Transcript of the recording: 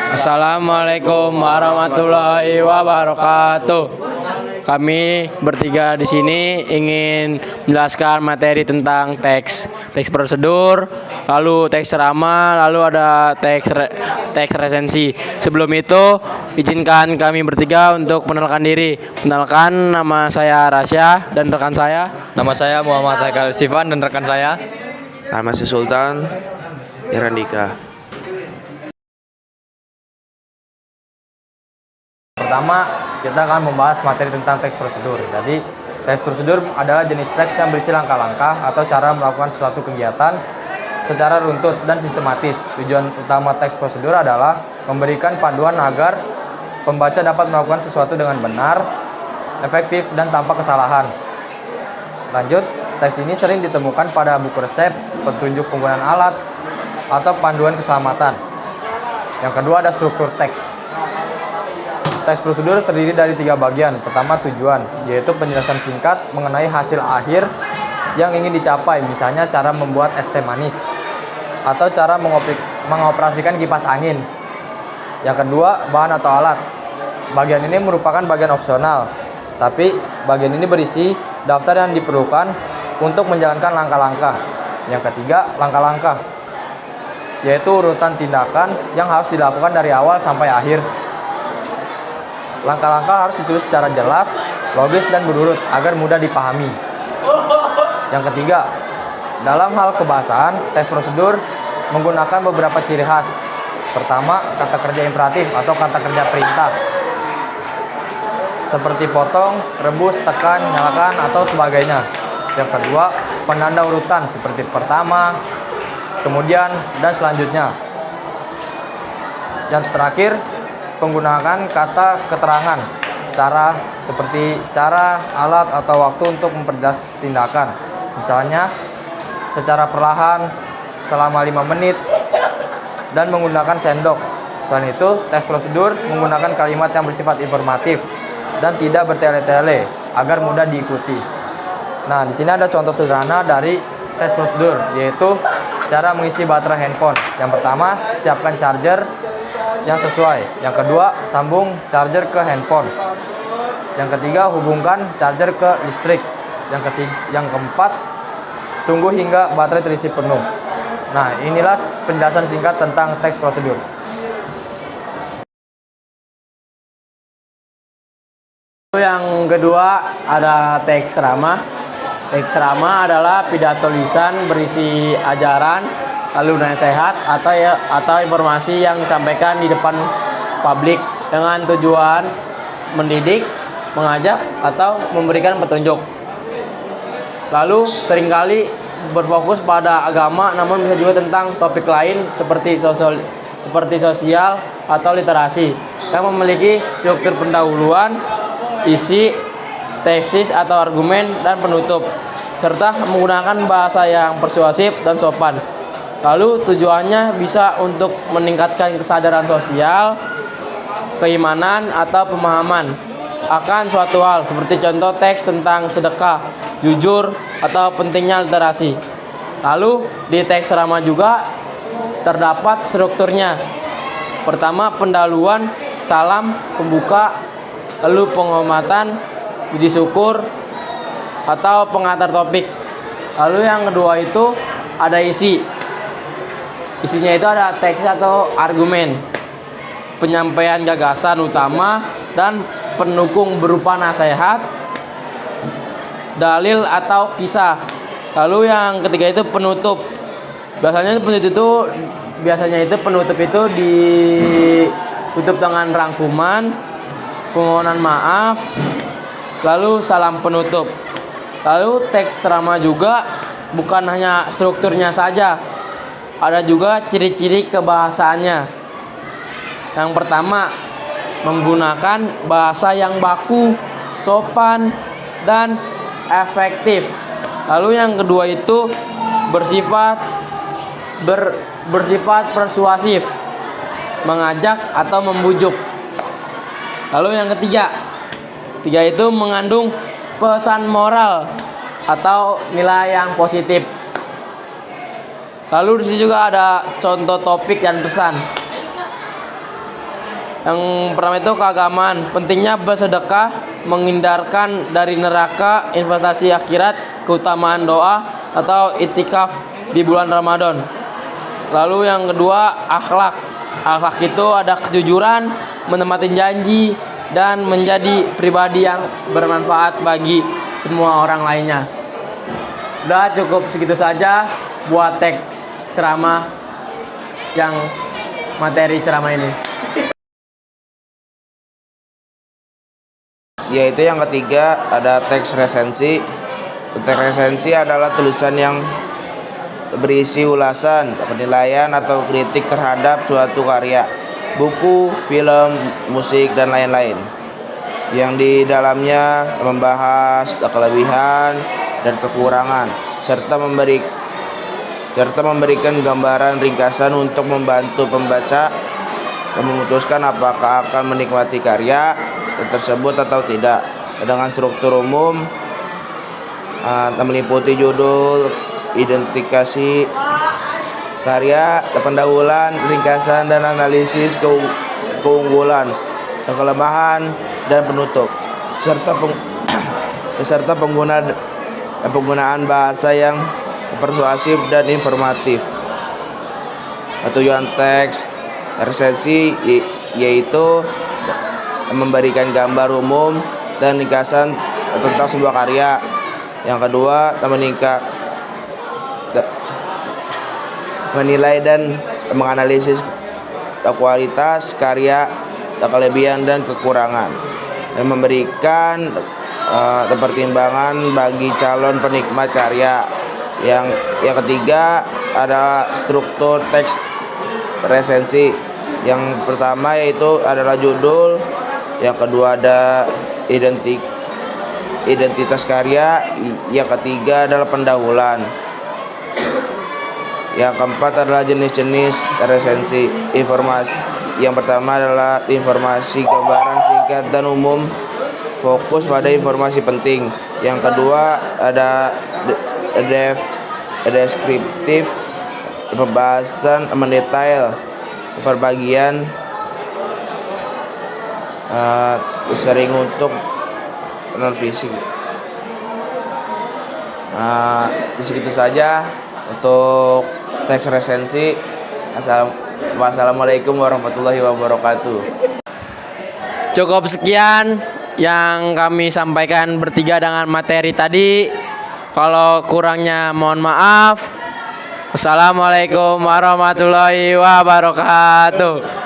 Assalamualaikum warahmatullahi wabarakatuh. Kami bertiga di sini ingin menjelaskan materi tentang teks prosedur, lalu teks ceramah, lalu ada teks resensi. Sebelum itu, izinkan kami bertiga untuk mengenalkan diri. Kenalkan, nama saya Rasya dan rekan saya. Nama saya Muhammad Haikal Sifan dan rekan saya. Nama saya Sultan Irandika. Pertama, kita akan membahas materi tentang teks prosedur. Jadi, teks prosedur adalah jenis teks yang berisi langkah-langkah atau cara melakukan suatu kegiatan secara runtut dan sistematis. Tujuan utama teks prosedur adalah memberikan panduan agar pembaca dapat melakukan sesuatu dengan benar, efektif, dan tanpa kesalahan. Lanjut, teks ini sering ditemukan pada buku resep, petunjuk penggunaan alat, atau panduan keselamatan. Yang kedua ada struktur teks. Teks prosedur terdiri dari 3 bagian. Pertama, tujuan, yaitu penjelasan singkat mengenai hasil akhir yang ingin dicapai, misalnya cara membuat es teh manis atau cara mengoperasikan kipas angin. Yang kedua, bahan atau alat. Bagian ini merupakan bagian opsional, tapi bagian ini berisi daftar yang diperlukan untuk menjalankan langkah-langkah. Yang ketiga, langkah-langkah, yaitu urutan tindakan yang harus dilakukan dari awal sampai akhir. Langkah-langkah harus ditulis secara jelas, logis, dan berurut agar mudah dipahami. Yang ketiga, dalam hal kebahasaan, teks prosedur menggunakan beberapa ciri khas. Pertama, kata kerja imperatif atau kata kerja perintah, seperti potong, rebus, tekan, nyalakan, atau sebagainya. Yang kedua, penanda urutan seperti pertama, kemudian, dan selanjutnya. Yang terakhir, penggunaan kata keterangan, seperti cara, alat, atau waktu untuk memperjelas tindakan. Misalnya, secara perlahan, selama 5 menit, dan menggunakan sendok. Selain itu, teks prosedur menggunakan kalimat yang bersifat informatif dan tidak bertele-tele agar mudah diikuti. Nah, di sini ada contoh sederhana dari teks prosedur, yaitu cara mengisi baterai handphone. Yang pertama, siapkan charger yang sesuai. Yang kedua, sambung charger ke handphone. Yang ketiga, hubungkan charger ke listrik. Yang keempat, tunggu hingga baterai terisi penuh. Nah, inilah penjelasan singkat tentang teks prosedur. Yang kedua ada teks ceramah. Teks ceramah adalah pidato lisan berisi ajaran, lalu nasihat atau informasi yang disampaikan di depan publik dengan tujuan mendidik, mengajak, atau memberikan petunjuk. Lalu seringkali berfokus pada agama, namun bisa juga tentang topik lain seperti sosial atau literasi yang memiliki struktur pendahuluan, isi, tesis atau argumen, dan penutup, serta menggunakan bahasa yang persuasif dan sopan. Lalu tujuannya bisa untuk meningkatkan kesadaran sosial, keimanan, atau pemahaman akan suatu hal, seperti contoh teks tentang sedekah, jujur, atau pentingnya literasi. Lalu di teks ceramah juga terdapat strukturnya. Pertama, pendahuluan, salam pembuka, lalu penghormatan, puji syukur, atau pengantar topik. Lalu yang kedua itu ada isi. Isinya itu ada teks atau argumen, penyampaian gagasan utama, dan pendukung berupa nasihat, dalil, atau kisah. Lalu yang ketiga itu penutup. Biasanya penutup itu ditutup dengan rangkuman, permohonan maaf, lalu salam penutup. Lalu teks ceramah juga bukan hanya strukturnya saja, ada juga ciri-ciri kebahasaannya. Yang pertama, menggunakan bahasa yang baku, sopan, dan efektif. Lalu yang kedua itu bersifat persuasif, mengajak atau membujuk. Lalu yang ketiga itu mengandung pesan moral atau nilai yang positif. Lalu di sini juga ada contoh topik dan pesan. Yang pertama itu keagamaan, pentingnya bersedekah, menghindarkan dari neraka, investasi akhirat, keutamaan doa atau itikaf di bulan Ramadan. Lalu yang kedua, akhlak. Akhlak itu ada kejujuran, menepati janji, dan menjadi pribadi yang bermanfaat bagi semua orang lainnya. Udah cukup segitu saja buat teks ceramah yang materi ceramah ini. Yaitu yang ketiga ada teks resensi. Teks resensi adalah tulisan yang berisi ulasan, penilaian atau kritik terhadap suatu karya, buku, film, musik, dan lain-lain, yang di dalamnya membahas kelebihan dan kekurangan serta memberikan gambaran ringkasan untuk membantu pembaca memutuskan apakah akan menikmati karya tersebut atau tidak. Dengan struktur umum meliputi judul, identifikasi karya, pendahuluan, ringkasan, dan analisis keunggulan, kelemahan, dan penutup, serta penggunaan bahasa yang persuasif dan informatif. Tujuan teks resensi yaitu memberikan gambar umum dan ringkasan tentang sebuah karya. Yang kedua, menilai dan menganalisis kualitas karya, kelebihan dan kekurangan, dan memberikan pertimbangan bagi calon penikmat karya. Yang ketiga adalah struktur teks resensi. Yang pertama yaitu adalah judul, yang kedua ada identitas karya, yang ketiga adalah pendahuluan, yang keempat adalah jenis-jenis resensi. Informasi yang pertama adalah informasi gambaran singkat dan umum, fokus pada informasi penting. Yang kedua ada deskriptif, pembahasan mendetail perbagian, sering untuk non fisik. Segitu saja untuk teks resensi. Wassalamualaikum warahmatullahi wabarakatuh. Cukup sekian yang kami sampaikan bertiga dengan materi tadi. Kalau kurangnya mohon maaf. Wassalamualaikum warahmatullahi wabarakatuh.